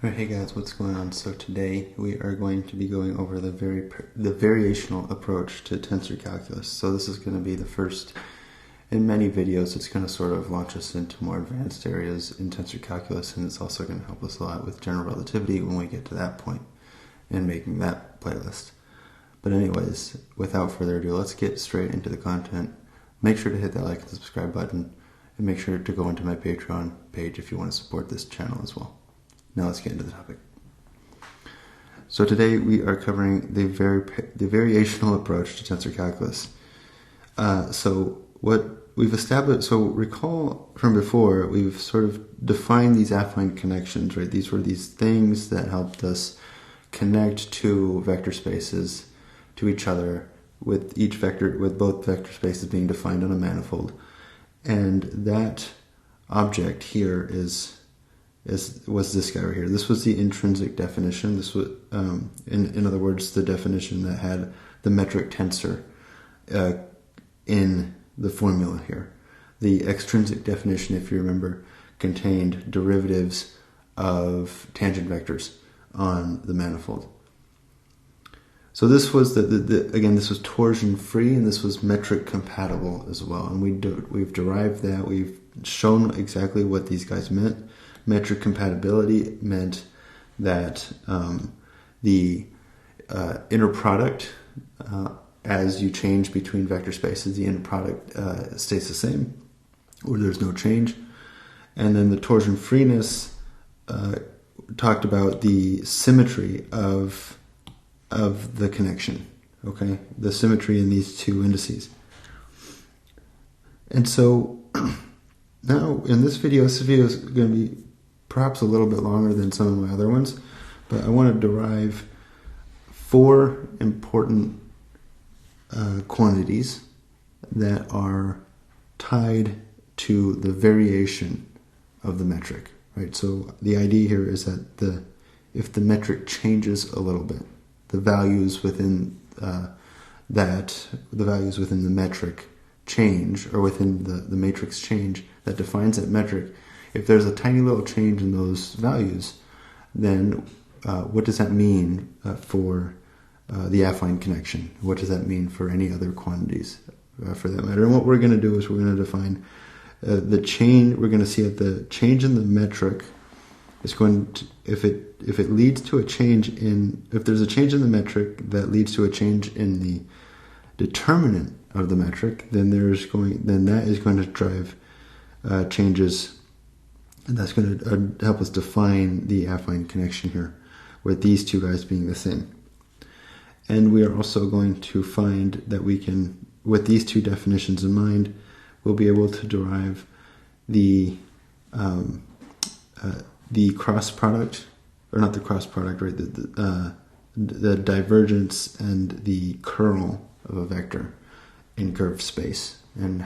Alright, hey guys, what's going on? So today we are going to be going over the variational approach to tensor calculus. So this is going to be the first in many videos. It's going to sort of launch us into more advanced areas in tensor calculus, and it's also going to help us a lot with general relativity when we get to that point in making that playlist. But anyways, without further ado, let's get straight into the content. Make sure to hit that like and subscribe button, and make sure to go into my Patreon page if you want to support this channel as well. Now let's get into the topic. So today we are covering the variational approach to tensor calculus. So what we've established, so recall from before, we've sort of defined these affine connections, right? These were these things that helped us connect two vector spaces to each other with both vector spaces being defined on a manifold. And that object here was this guy right here. This was the intrinsic definition. This was, in other words, the definition that had the metric tensor in the formula here. The extrinsic definition, if you remember, contained derivatives of tangent vectors on the manifold. So this was again, this was torsion free, and this was metric compatible as well. And we've derived that. We've shown exactly what these guys meant. Metric compatibility meant that the inner product, as you change between vector spaces, the inner product stays the same, or there's no change. And then the torsion freeness talked about the symmetry of the connection, okay? The symmetry in these two indices. And so now in this video is going to be perhaps a little bit longer than some of my other ones, but I want to derive four important quantities that are tied to the variation of the metric, right? So the idea here is that if the metric changes a little bit, the values within the metric change, or within the matrix change that defines that metric. If there's a tiny little change in those values, then what does that mean for the affine connection? What does that mean for any other quantities for that matter? And what we're going to do is we're going to define the change. We're going to see that the change in the metric is going to, if it leads to a change if there's a change in the metric that leads to a change in the determinant of the metric, then that is going to drive changes, and that's going to help us define the affine connection here, with these two guys being the same. And we are also going to find that we can, with these two definitions in mind, we'll be able to derive the cross product, or not the cross product, right? The divergence and the curl of a vector in curved space, and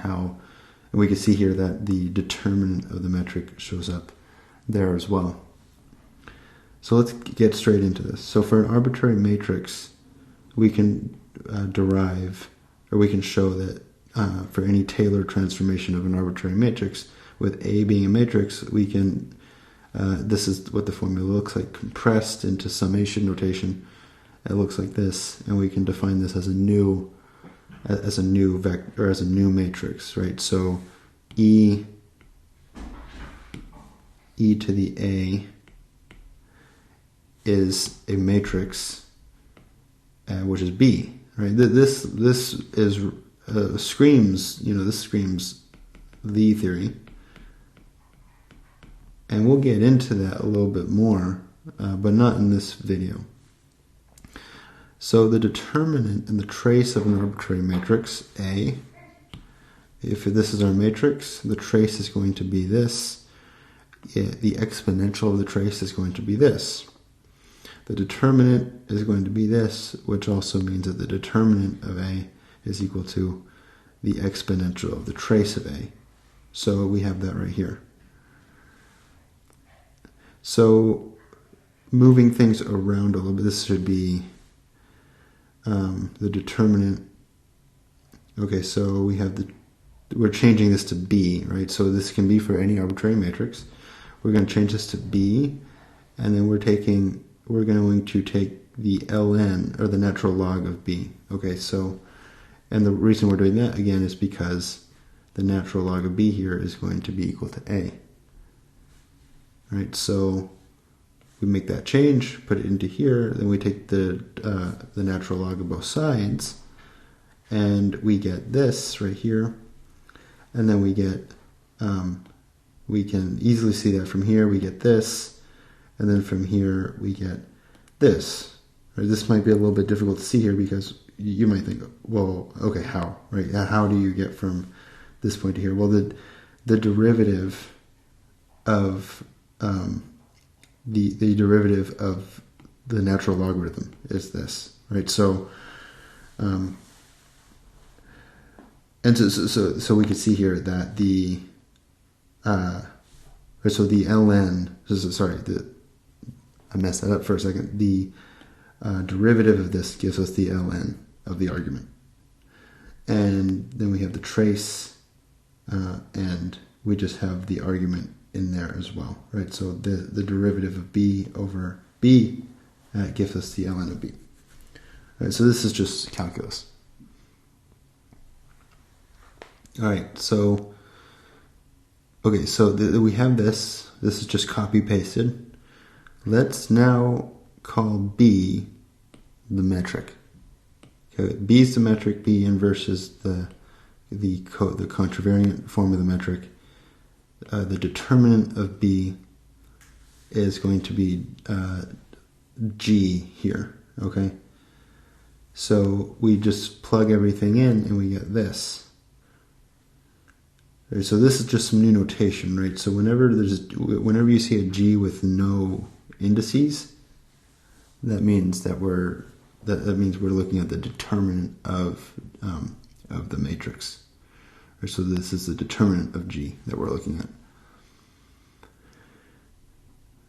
we can see here that the determinant of the metric shows up there as well. So let's get straight into this. So for an arbitrary matrix, we can derive, or we can show that for any Taylor transformation of an arbitrary matrix, with A being a matrix, we can, this is what the formula looks like, compressed into summation notation. It looks like this, and we can define this as a new vector, or as a new matrix, right? So e to the A is a matrix, which is B, right? This is screams, this screams Lie theory, and we'll get into that a little bit more, but not in this video. So the determinant and the trace of an arbitrary matrix, A, if this is our matrix, the trace is going to be this. The exponential of the trace is going to be this. The determinant is going to be this, which also means that the determinant of A is equal to the exponential of the trace of A. So we have that right here. So moving things around a little bit, this should be the determinant. Okay, so we're changing this to B, right? So this can be for any arbitrary matrix. We're going to change this to B, and then we're going to take the ln, or the natural log of b. Okay, so, and the reason we're doing that again is because the natural log of b here is going to be equal to a. Right, so we make that change, put it into here, then we take the natural log of both sides, and we get this right here, and then we get, we can easily see that from here we get this, and then from here we get this. Right, this might be a little bit difficult to see here because you might think, well, okay, how? Right? How do you get from this point to here? Well, the derivative of the derivative of the natural logarithm is this, right? So, and so we can see here that the so the ln, sorry, I messed that up for a second. The derivative of this gives us the ln of the argument, and then we have the trace, and we just have the argument in there as well, right? So the derivative of b over b gives us the ln of b. All right, so this is just calculus. All right, so okay, so we have this. This is just copy pasted. Let's now call b the metric. Okay, b is the metric. B inverse is the contravariant form of the metric. The determinant of b is going to be g here. Okay, so we just plug everything in and we get this. Right, so this is just some new notation, right? So whenever you see a g with no indices, that means that we're looking at the determinant of the matrix. Right, so this is the determinant of g that we're looking at.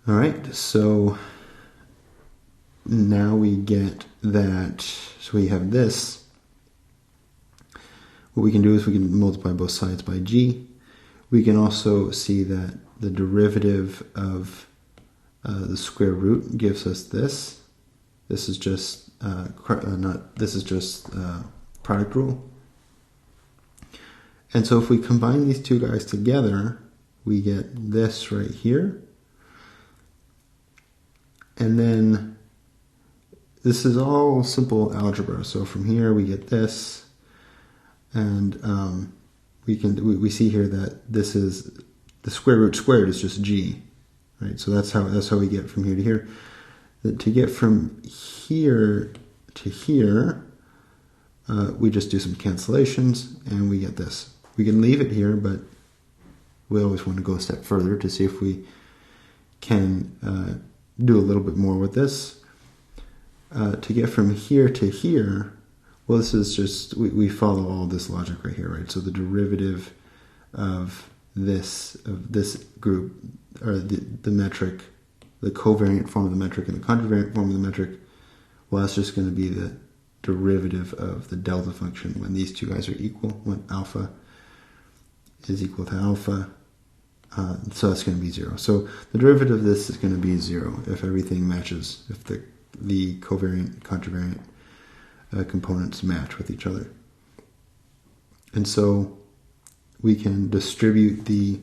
All right, so now we get that. So we have this. What we can do is we can multiply both sides by g. We can also see that the derivative of the square root gives us this. This is just product rule. And so if we combine these two guys together, we get this right here. And then this is all simple algebra. So from here we get this. And we see here that this is the square root squared is just g, right? So that's how we get from here to here. To get from here to here, we just do some cancellations and we get this. We can leave it here, but we always want to go a step further to see if we can do a little bit more with this. To get from here to here, well, this is just, we follow all this logic right here, right? So the derivative of this group, or the metric, the covariant form of the metric and the contravariant form of the metric, well, that's just going to be the derivative of the delta function when these two guys are equal, when alpha is equal to alpha. So that's going to be 0. So the derivative of this is going to be 0 if everything matches, if the covariant, contravariant components match with each other. And so we can distribute the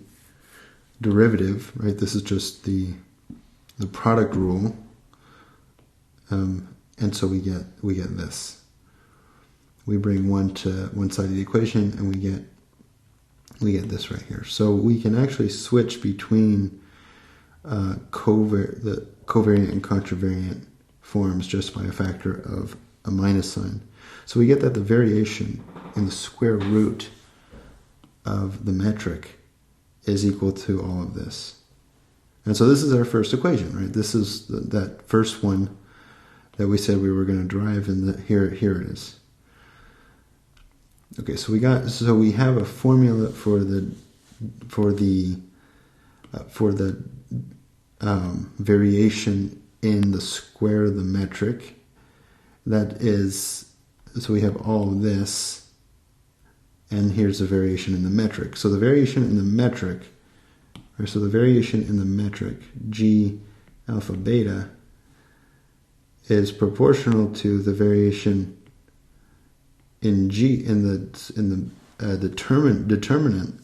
derivative, right? This is just the product rule, and so we get this. We bring one to one side of the equation, and we get this right here. So we can actually switch between the covariant and contravariant forms just by a factor of a minus sign. So we get that the variation in the square root of the metric is equal to all of this. And so this is our first equation, right? This is that first one that we said we were going to derive, and here it is. Okay, so we have a formula for the variation in the square of the metric. That is, so we have all of this, and here's the variation in the metric. So the variation in the metric, or so the variation in the metric, g alpha beta is proportional to the variation in the determinant,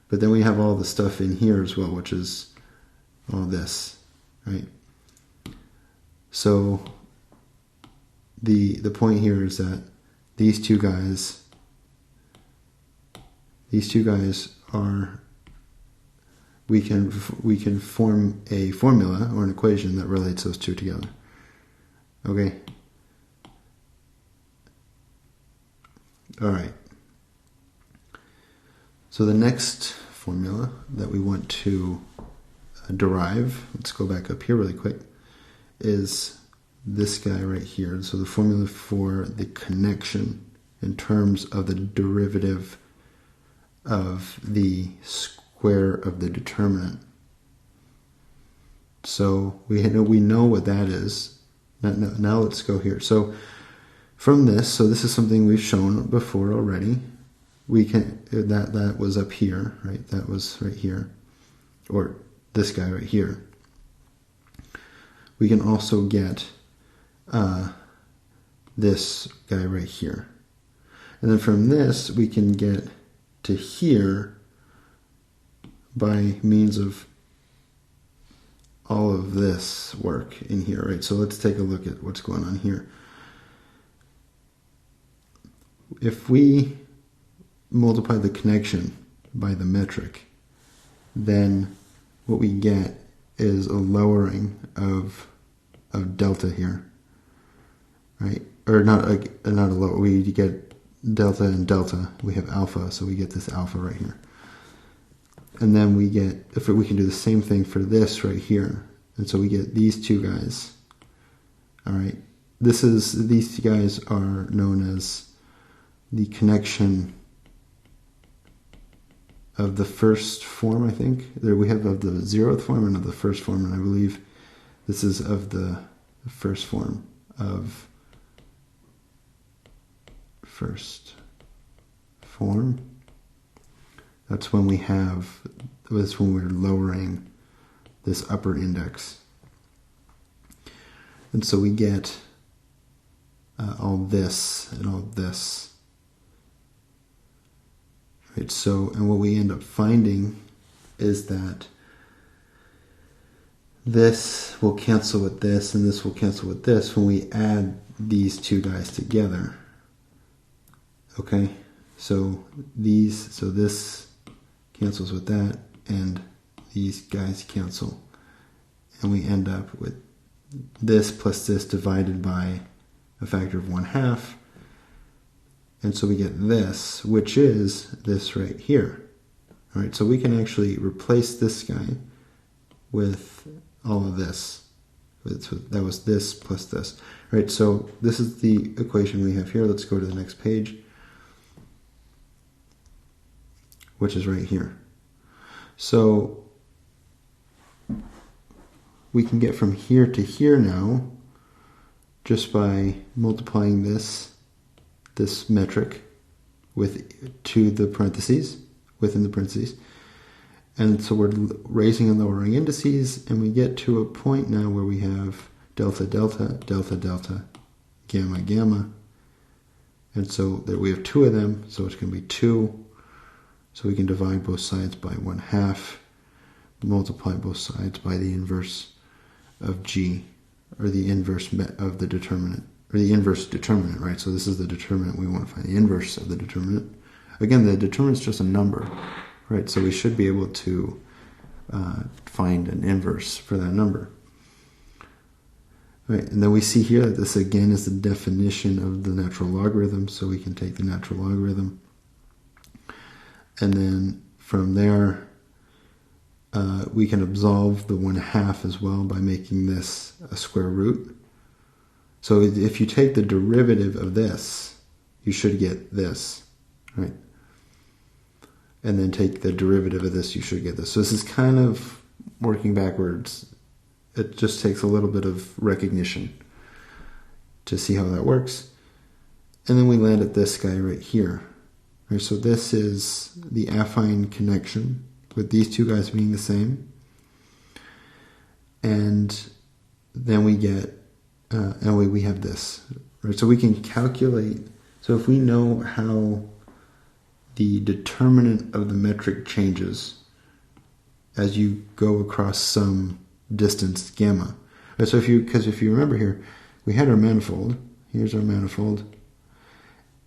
but then we have all the stuff in here as well, which is all this, right? So the point here is that these two guys are, we can form a formula or an equation that relates those two together. Okay. All right. So the next formula that we want to derive, let's go back up here really quick, is this guy right here. So the formula for the connection in terms of the derivative of the square of the determinant. So we know what that is. Now let's go here. So from this, so this is something we've shown before already. We can, that was up here, right? That was right here, or this guy right here. We can also get this guy right here. And then from this, we can get to here by means of all of this work in here, right? So let's take a look at what's going on here. If we multiply the connection by the metric, then what we get is a lowering of delta here, right? Or not a lower. We get delta and delta. We have alpha, so we get this alpha right here. And then we get, if we can do the same thing for this right here, and so we get these two guys. All right, these two guys are known as the connection of the first form, I think. There we have of the zeroth form and of the first form, and I believe this is of the first form of first form. That's when we have, that's when we're lowering this upper index. And so we get all this and all this. Right, so, and what we end up finding is that this will cancel with this and this will cancel with this when we add these two guys together. Okay, so this cancels with that and these guys cancel. And we end up with this plus this divided by a factor of 1/2. And so we get this, which is this right here. All right, so we can actually replace this guy with all of this. That was this plus this. All right, so this is the equation we have here. Let's go to the next page, which is right here. So we can get from here to here now just by multiplying this metric within the parentheses. And so we're raising and lowering indices, and we get to a point now where we have delta, delta, delta, delta, gamma, gamma. And so there we have two of them, so it's going to be 2. So we can divide both sides by 1/2, multiply both sides by the inverse of G, or the inverse of the determinant. Or the inverse determinant, right? So this is the determinant. We want to find the inverse of the determinant. Again, the determinant is just a number, right? So we should be able to find an inverse for that number. Right, and then we see here that this again is the definition of the natural logarithm. So we can take the natural logarithm. And then from there, we can absolve the 1/2 as well by making this a square root. So if you take the derivative of this, you should get this, right? And then take the derivative of this, you should get this. So this is kind of working backwards. It just takes a little bit of recognition to see how that works. And then we land at this guy right here. Right, so this is the affine connection with these two guys being the same. And then we get, and we have this, right? So we can calculate, so if we know how the determinant of the metric changes as you go across some distance gamma. Right, so because if you remember here, we had our manifold, here's our manifold,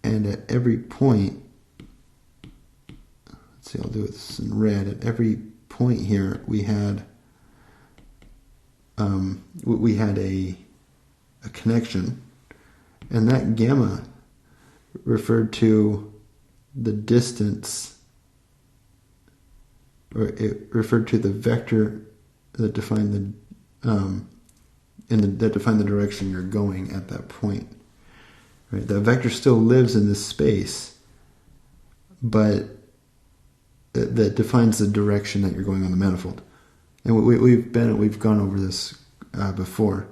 and at every point, let's see, I'll do this in red, at every point here we had a connection, and that gamma referred to the distance, or it referred to the vector that defined that defined the direction you're going at that point. Right? The vector still lives in this space, but that defines the direction that you're going on the manifold. And we've gone over this before.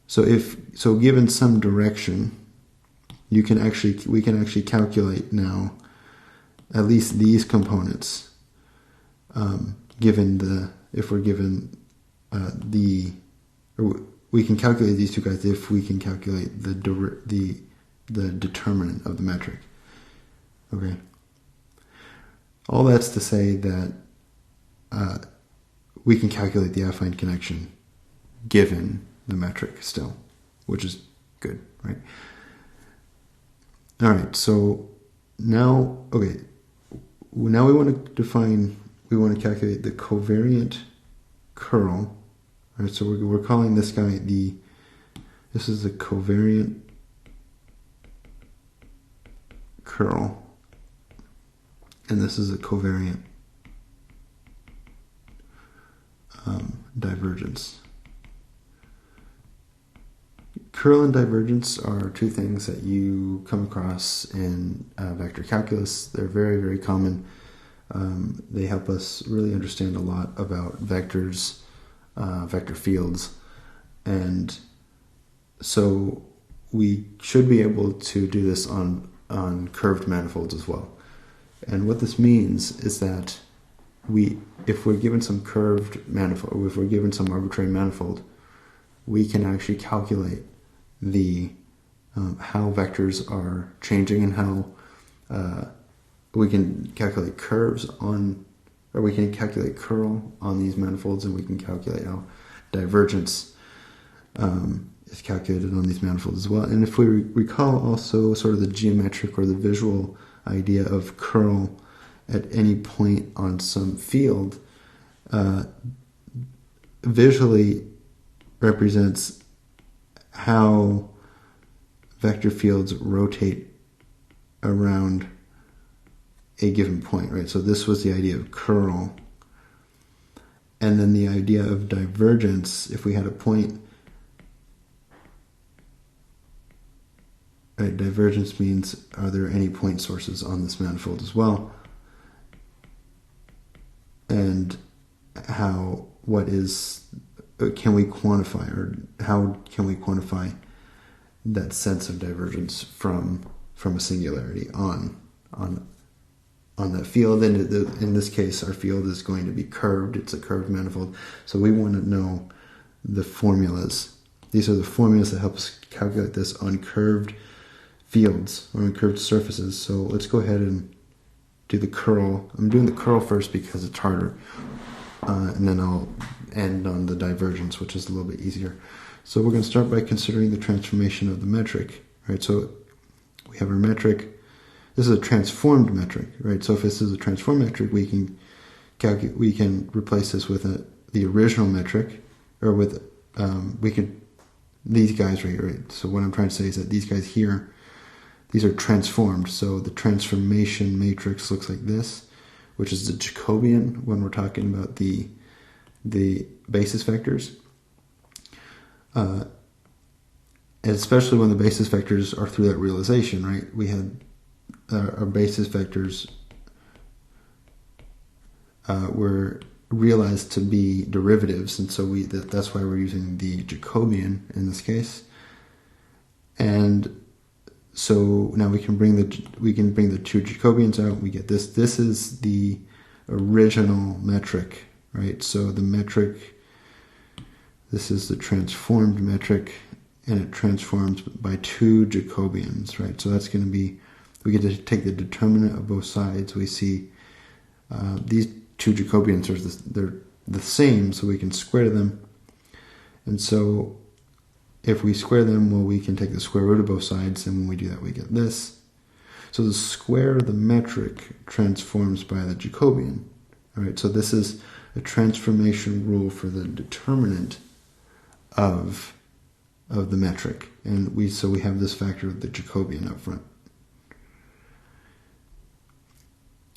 So given some direction, we can actually calculate now at least these components. We can calculate these two guys if we can calculate the determinant of the metric. Okay. All that's to say that we can calculate the affine connection given the metric still, which is good, right? All right, so now we want to calculate the covariant curl. All right, so we're calling this guy this is the covariant curl, and this is a covariant divergence. Curl and divergence are two things that you come across in vector calculus. They're very, very common. They help us really understand a lot about vectors, vector fields, and so we should be able to do this on curved manifolds as well. And what this means is that if we're given some curved manifold, or if we're given some arbitrary manifold, we can actually calculate how vectors are changing, and how we can calculate we can calculate curl on these manifolds, and we can calculate how divergence is calculated on these manifolds as well. And if we recall also sort of the geometric or the visual idea of curl at any point on some field, visually represents how vector fields rotate around a given point, right? So this was the idea of curl. And then the idea of divergence, if we had a point, right, divergence means, are there any point sources on this manifold as well? And can we quantify, or how can we quantify that sense of divergence from a singularity on that field? And in this case, our field is going to be curved. It's a curved manifold. So we want to know the formulas. These are the formulas that help us calculate this on curved fields or on curved surfaces. So let's go ahead and do the curl. I'm doing the curl first because it's harder. And then I'll end on the divergence, which is a little bit easier. So we're going to start by considering the transformation of the metric. Right? So we have our metric. This is a transformed metric, right? So if this is a transformed metric, we can replace this with the original metric, or with these guys right? So what I'm trying to say is that these guys here, these are transformed. So the transformation matrix looks like this, which is the Jacobian when we're talking about the basis vectors. And especially when the basis vectors are through that realization, right? We had our basis vectors were realized to be derivatives, and so that's why we're using the Jacobian in this case. And so now we can bring the two Jacobians out. We get this. This is the original metric, right? So the metric, This is the transformed metric, and it transforms by 2 Jacobians, right? So that's going to be, we get to take the determinant of both sides. We see these 2 Jacobians they're the same, so we can square them. And so if we square them, well, we can take the square root of both sides, and when we do that, we get this. So the square of the metric transforms by the Jacobian. All right, so this is a transformation rule for the determinant of the metric, and we have this factor of the Jacobian up front.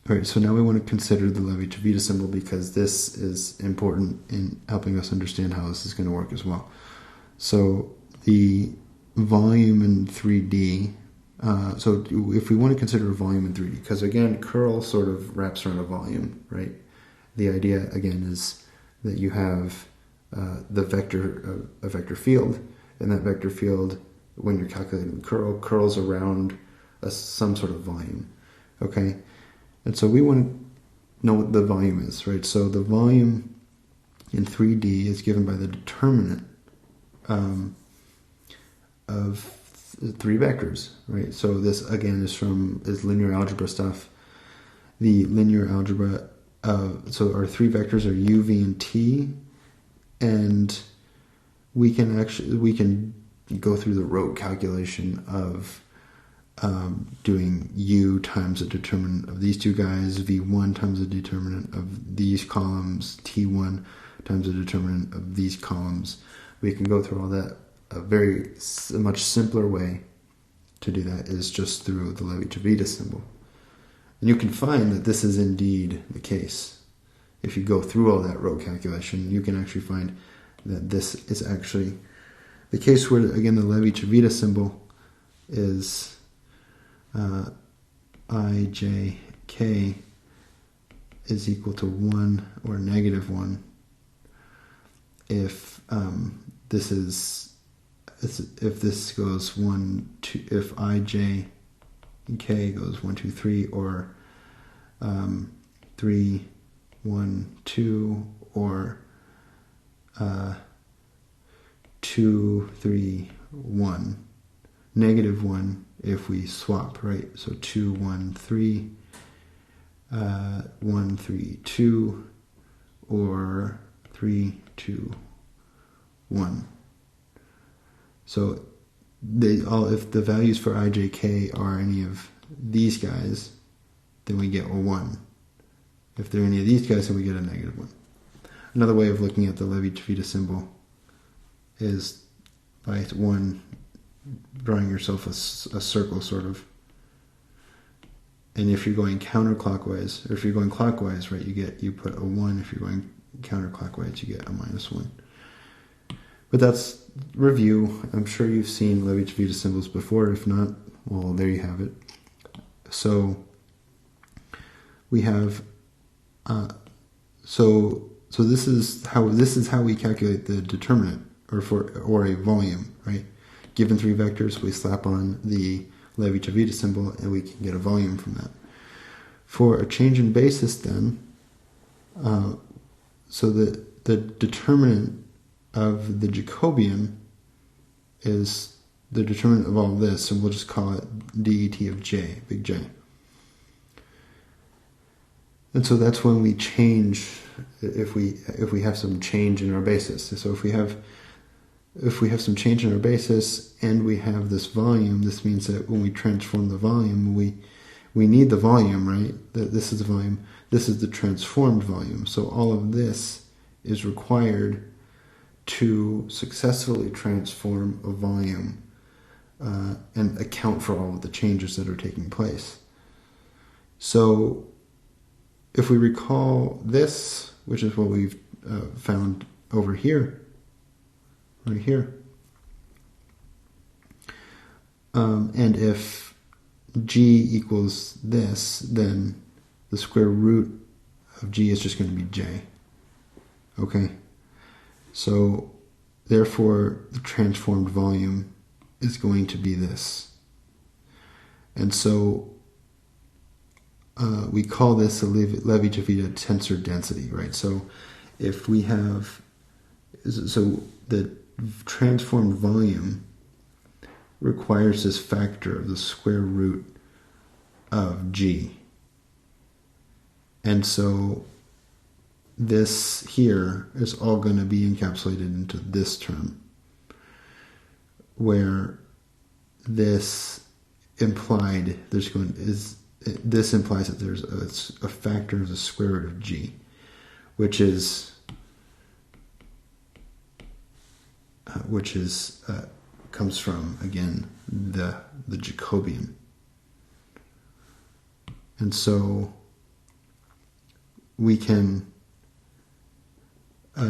All right, so now we want to consider the Levi-Civita symbol, because this is important in helping us understand how this is going to work as well. So the volume in 3D, so if we want to consider a volume in 3D, because again, curl sort of wraps around a volume, right? The idea, again, is that you have a vector field, and that vector field, when you're calculating the curl, curls around some sort of volume, okay? And so we want to know what the volume is, right? So the volume in 3D is given by the determinant of 3 vectors, right? So this, again, is linear algebra stuff. The linear algebra, so our 3 vectors are u, v, and t, and we can go through the rote calculation of doing u times the determinant of these 2 guys, v1 times the determinant of these columns, t1 times the determinant of these columns. We can go through all that. A much simpler way to do that is just through the Levi-Civita symbol. And you can find that this is indeed the case. If you go through all that row calculation, you can actually find that this is actually the case where, again, the Levi-Civita symbol is ijk is equal to 1 or negative 1 if this goes 1, 2, if ij and k goes 1, 2, 3, or 3, 1, 2, or 2, 3, 1. Negative 1 if we swap, right? So 2, 1, 3, 1, 3, 2, or 3, 2, 1. So if the values for ijk are any of these guys, then we get a 1. If they're any of these guys, then we get a negative 1. Another way of looking at the Levi-Civita symbol is by drawing yourself a circle, sort of. And if you're going counterclockwise, or if you're going clockwise, right, you put a 1. If you're going counterclockwise, you get a -1. But that's review. I'm sure you've seen Levi-Civita symbols before. If not, well, there you have it. So we have so this is how we calculate the determinant, or a volume, right? Given 3 vectors, we slap on the Levi-Civita symbol, and we can get a volume from that. For a change in basis, then, so the determinant of the Jacobian is the determinant of all this, and we'll just call it det of j, big J. And so that's when we change, if we have some change in our basis. So if we have some change in our basis and we have this volume, this means that when we transform the volume, we need the volume, right? This is the volume. This is the transformed volume. So all of this is required to successfully transform a volume and account for all of the changes that are taking place. So if we recall this, which is what we've found over here, right here, and if g equals this, then the square root of g is just going to be j. Okay? So, therefore, the transformed volume is going to be this. And so, we call this a Levi-Civita tensor density, right? So, if so the transformed volume requires this factor of the square root of G. And so this here is all going to be encapsulated into this term, where this implies that there's a factor of the square root of G, which comes from, again, the Jacobian. And so we can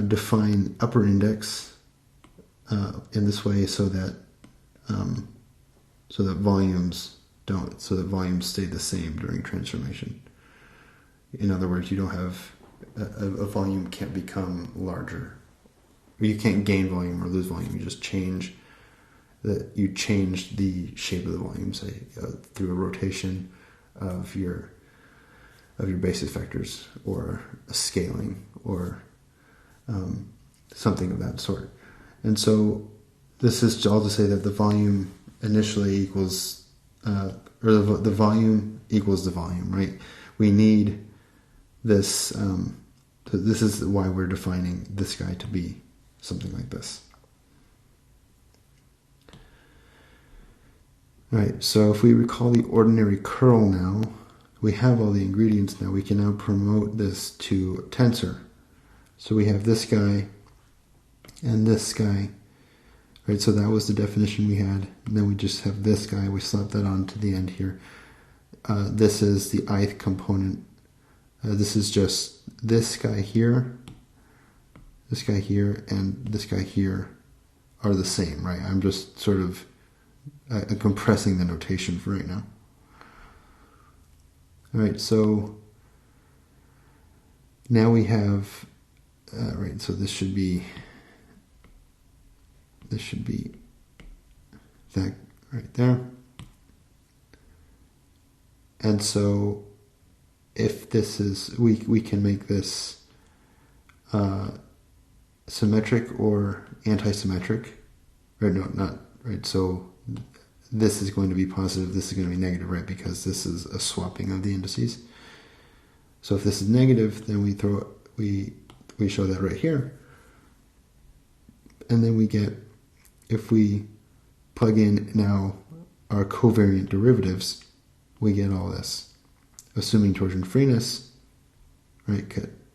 define upper index in this way so that volumes stay the same during transformation. In other words, you don't have a volume can't become larger. You can't gain volume or lose volume. You just change the shape of the volume, say through a rotation of your basis vectors, or a scaling, or something of that sort. And so this is all to say that the volume initially equals, or the volume equals the volume, right? We need this. So this is why we're defining this guy to be something like this. All right, so if we recall the ordinary curl now, we have all the ingredients now. We can now promote this to tensor. So we have this guy and this guy, right? So that was the definition we had. And then we just have this guy. We slap that on to the end here. This is the ith component. This is just this guy here, and this guy here are the same, right? I'm just sort of compressing the notation for right now. All right, so now we have, right, so this should be that right there. And so if this is, we can make this symmetric or anti-symmetric, or no, not, right, so this is going to be positive, this is going to be negative, right, because this is a swapping of the indices. So if this is negative, then we show that right here. And then we get, if we plug in now our covariant derivatives, we get all this. Assuming torsion freeness, right,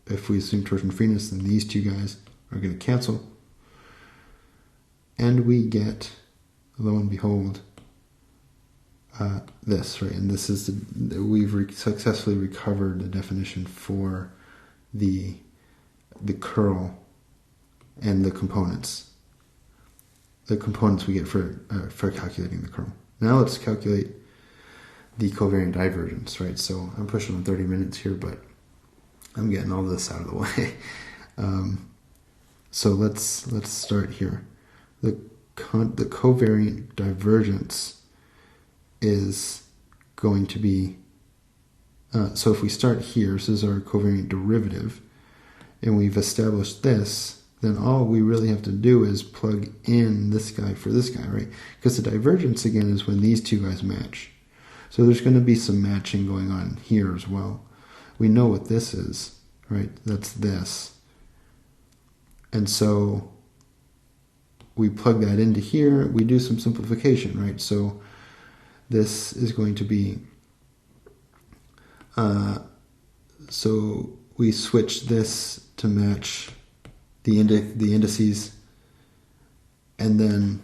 if we assume torsion freeness, then these two guys are going to cancel. And we get, lo and behold, this, right? And this is we've successfully recovered the definition for the curl and the components. The components we get for calculating the curl. Now let's calculate the covariant divergence, right? So I'm pushing on 30 minutes here, but I'm getting all this out of the way. So let's start here. The covariant divergence is going to be, so if we start here, this is our covariant derivative, and we've established this, then all we really have to do is plug in this guy for this guy, right? Because the divergence, again, is when these two guys match. So there's going to be some matching going on here as well. We know what this is, right? That's this. And so we plug that into here, we do some simplification, right? So this is going to be, so we switch this to match the indices, and then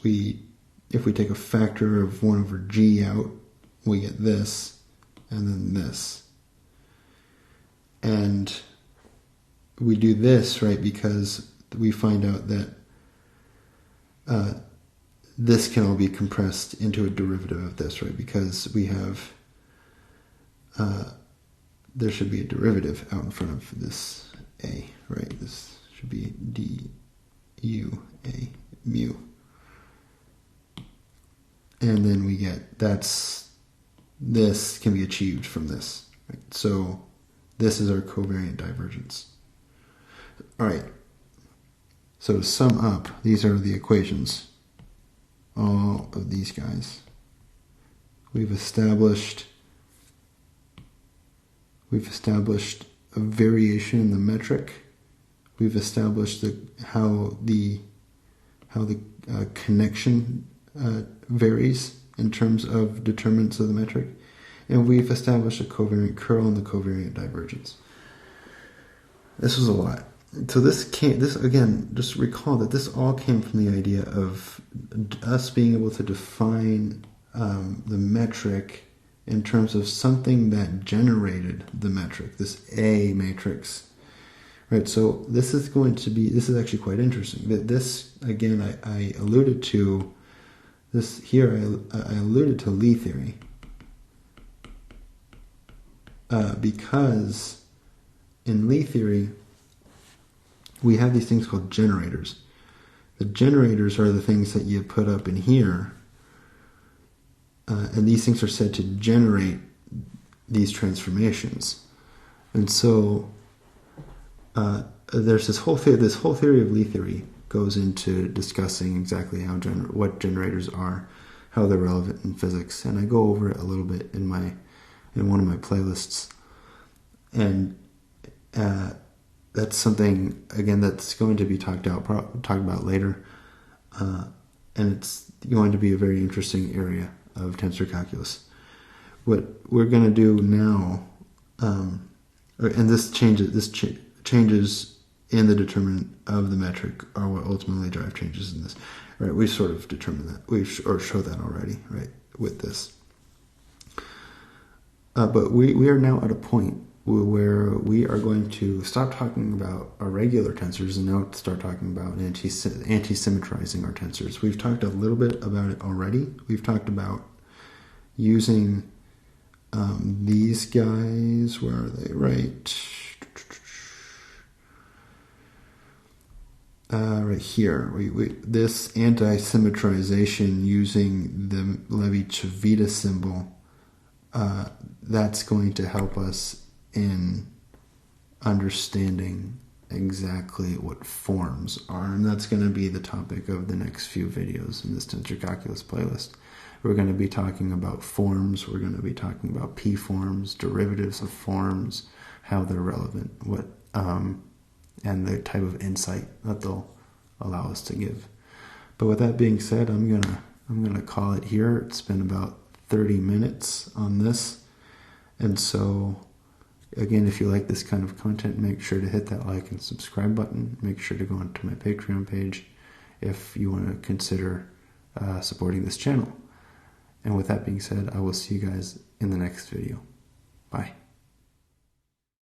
if we take a factor of 1 over g out, we get this, and then this. And we do this, right, because we find out that this can all be compressed into a derivative of this, right? Because we have, there should be a derivative out in front of this a, right? This should be du a mu. And then we get, this can be achieved from this, right? So this is our covariant divergence. All right. So to sum up, these are the equations. All of these guys. We've established a variation in the metric. We've established how the connection varies in terms of determinants of the metric, and we've established a covariant curl and the covariant divergence. This was a lot. So this again, just recall that this all came from the idea of us being able to define the metric in terms of something that generated the metric, this A matrix. Right, so this is actually quite interesting. This, again, I alluded to this here, I alluded to Lie theory. Because in Lie theory, we have these things called generators. The generators are the things that you put up in here, and these things are said to generate these transformations. And so there's this whole theory of Lie theory goes into discussing exactly what generators are, how they're relevant in physics, and I go over it a little bit in one of my playlists. And that's something, again, that's going to be talked about later, and it's going to be a very interesting area of tensor calculus. What we're going to do now, and this changes in the determinant of the metric are what ultimately drive changes in this. Right? We sort of determined that, or show that already, right, with this. But we are now at a point where we are going to stop talking about our regular tensors and now start talking about anti-symmetrizing our tensors. We've talked a little bit about it already. We've talked about using these guys. Where are they? Right. Right here. This anti-symmetrization using the Levi-Civita symbol, that's going to help us in understanding exactly what forms are, and that's going to be the topic of the next few videos in this tensor calculus playlist. We're going to be talking about forms, we're going to be talking about p-forms, derivatives of forms, how they're relevant, and the type of insight that they'll allow us to give. But with that being said, I'm gonna call it here. It's been about 30 minutes on this, and so again, if you like this kind of content, make sure to hit that like and subscribe button. Make sure to go onto my Patreon page if you want to consider supporting this channel. And with that being said, I will see you guys in the next video. Bye.